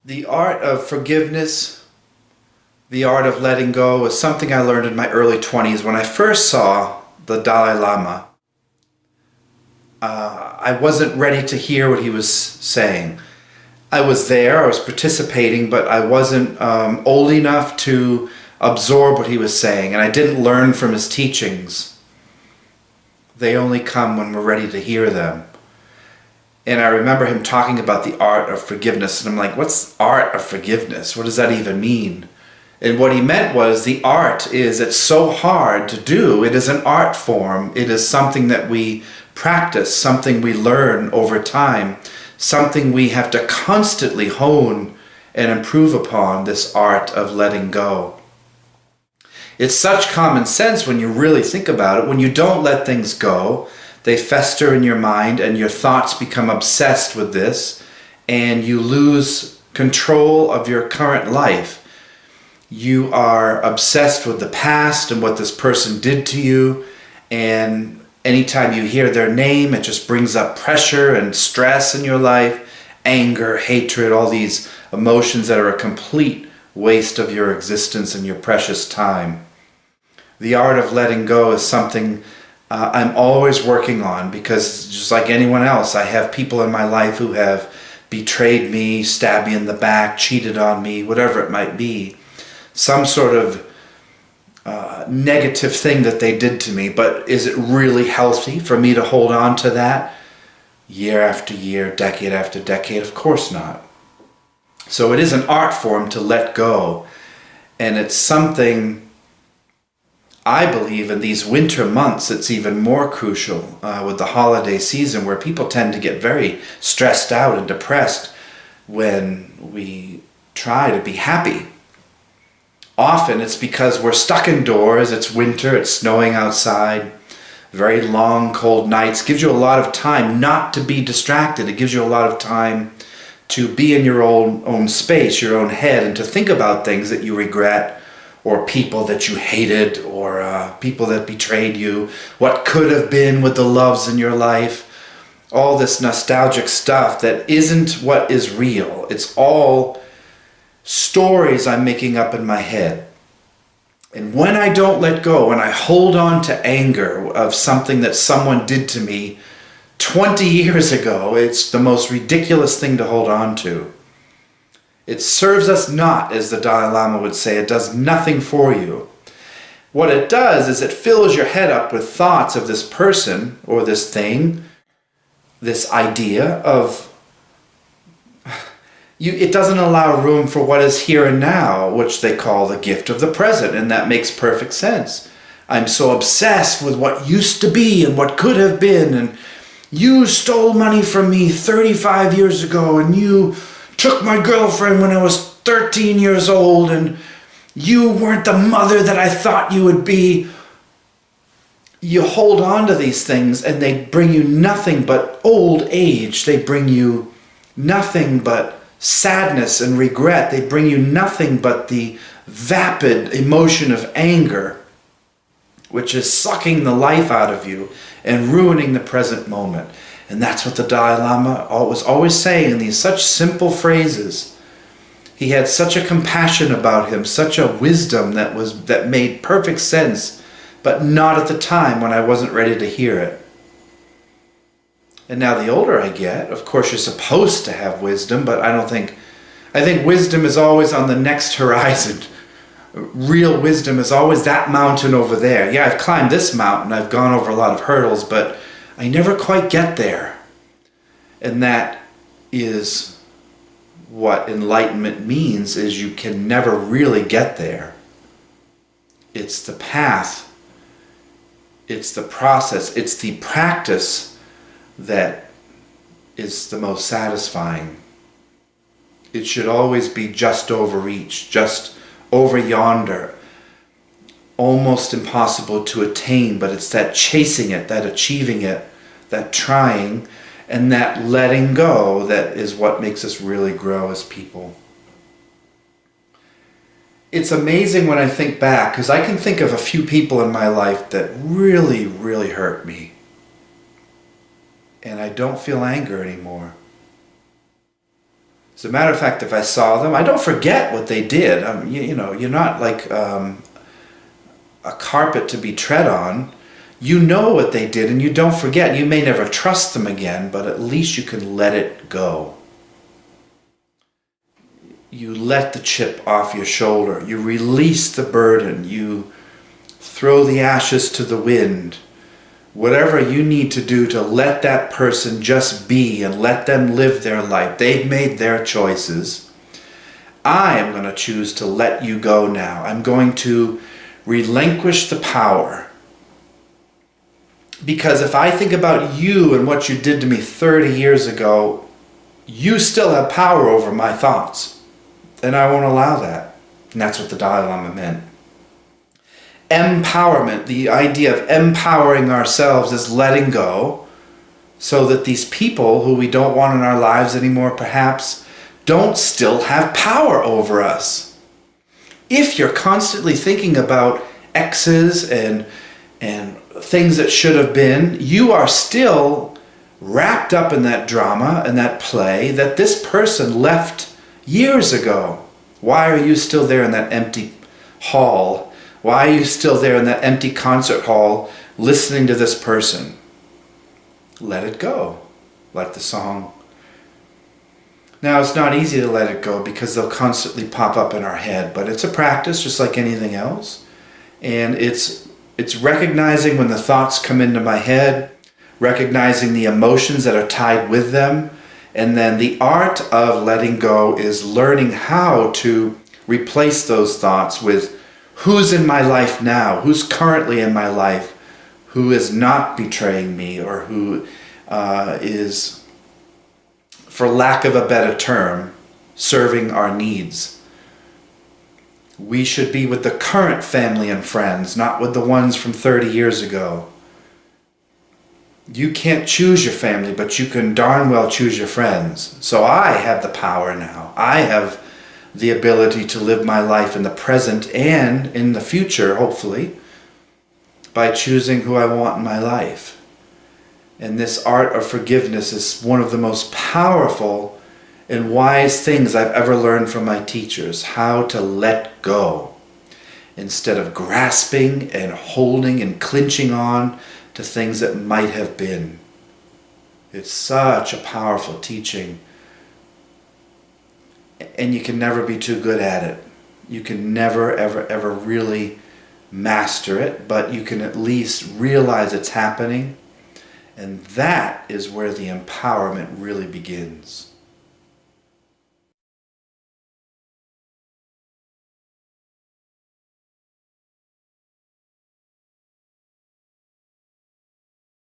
The art of forgiveness, the art of letting go is something I learned in my early 20s when I first saw the Dalai Lama. I wasn't ready to hear what he was saying. I was there, I was participating, but I wasn't old enough to absorb what he was saying, and I didn't learn from his teachings. They only come when we're ready to hear them. And I remember him talking about the art of forgiveness, and I'm like, what's art of forgiveness? What does that even mean? And what he meant was the art is, it's so hard to do. It is an art form. It is something that we practice, something we learn over time, something we have to constantly hone and improve upon, this art of letting go. It's such common sense when you really think about it. When you don't let things go, they fester in your mind and your thoughts become obsessed with this, and you lose control of your current life. You are obsessed with the past and what this person did to you, and anytime you hear their name, it just brings up pressure and stress in your life, anger, hatred, all these emotions that are a complete waste of your existence and your precious time. The art of letting go is something I'm always working on, because just like anyone else, I have people in my life who have betrayed me, stabbed me in the back, cheated on me, whatever it might be. Some sort of negative thing that they did to me, but is it really healthy for me to hold on to that year after year, decade after decade? Of course not. So it is an art form to let go, and it's something I believe in these winter months it's even more crucial, with the holiday season, where people tend to get very stressed out and depressed when we try to be happy. Often it's because we're stuck indoors, it's winter, it's snowing outside, very long cold nights. It gives you a lot of time not to be distracted. It gives you a lot of time to be in your own space, your own head, and to think about things that you regret, or people that you hated, or people that betrayed you, what could have been with the loves in your life, all this nostalgic stuff that isn't what is real. It's all stories I'm making up in my head. And when I don't let go, when I hold on to anger of something that someone did to me 20 years ago, it's the most ridiculous thing to hold on to. It serves us not, as the Dalai Lama would say. It does nothing for you. What it does is it fills your head up with thoughts of this person or this thing, this idea of it doesn't allow room for what is here and now, which they call the gift of the present, and that makes perfect sense. I'm so obsessed with what used to be and what could have been, and you stole money from me 35 years ago, and you took my girlfriend when I was 13 years old, and you weren't the mother that I thought you would be. You hold on to these things and they bring you nothing but old age. They bring you nothing but sadness and regret. They bring you nothing but the vapid emotion of anger, which is sucking the life out of you and ruining the present moment. And that's what the Dalai Lama was always saying in these such simple phrases. He had such a compassion about him, such a wisdom that made perfect sense, but not at the time when I wasn't ready to hear it. And now the older I get, of course you're supposed to have wisdom, but I think wisdom is always on the next horizon. Real wisdom is always that mountain over there. Yeah, I've climbed this mountain, I've gone over a lot of hurdles, but I never quite get there. And that is what enlightenment means, is you can never really get there. It's the path, it's the process, it's the practice that is the most satisfying. It should always be just over reach, just over yonder, almost impossible to attain, but it's that chasing it, that achieving it, that trying, and that letting go that is what makes us really grow as people. It's amazing when I think back, because I can think of a few people in my life that really, really hurt me. And I don't feel anger anymore. As a matter of fact, if I saw them, I don't forget what they did. You're not like a carpet to be tread on. You know what they did and you don't forget. You may never trust them again, but at least you can let it go. You let the chip off your shoulder. You release the burden. You throw the ashes to the wind. Whatever you need to do to let that person just be and let them live their life. They've made their choices. I am going to choose to let you go now. I'm going to relinquish the power. Because if I think about you and what you did to me 30 years ago, you still have power over my thoughts. And I won't allow that. And that's what the Dalai Lama meant. Empowerment, the idea of empowering ourselves is letting go so that these people who we don't want in our lives anymore perhaps don't still have power over us. If you're constantly thinking about exes and things that should have been, you are still wrapped up in that drama and that play that this person left years ago. Why are you still there in that empty hall? Why are you still there in that empty concert hall listening to this person? Let it go, like the song. Now, it's not easy to let it go because they'll constantly pop up in our head, but it's a practice just like anything else. And it's recognizing when the thoughts come into my head, recognizing the emotions that are tied with them, and then the art of letting go is learning how to replace those thoughts with who's in my life now, who's currently in my life, who is not betraying me, or who is, for lack of a better term, serving our needs. We should be with the current family and friends, not with the ones from 30 years ago. You can't choose your family, but you can darn well choose your friends. So I have the power now. I have the ability to live my life in the present and in the future, hopefully, by choosing who I want in my life. And this art of forgiveness is one of the most powerful and wise things I've ever learned from my teachers, how to let go instead of grasping and holding and clinching on to things that might have been. It's such a powerful teaching. And you can never be too good at it. You can never, ever, ever really master it, but you can at least realize it's happening. And that is where the empowerment really begins.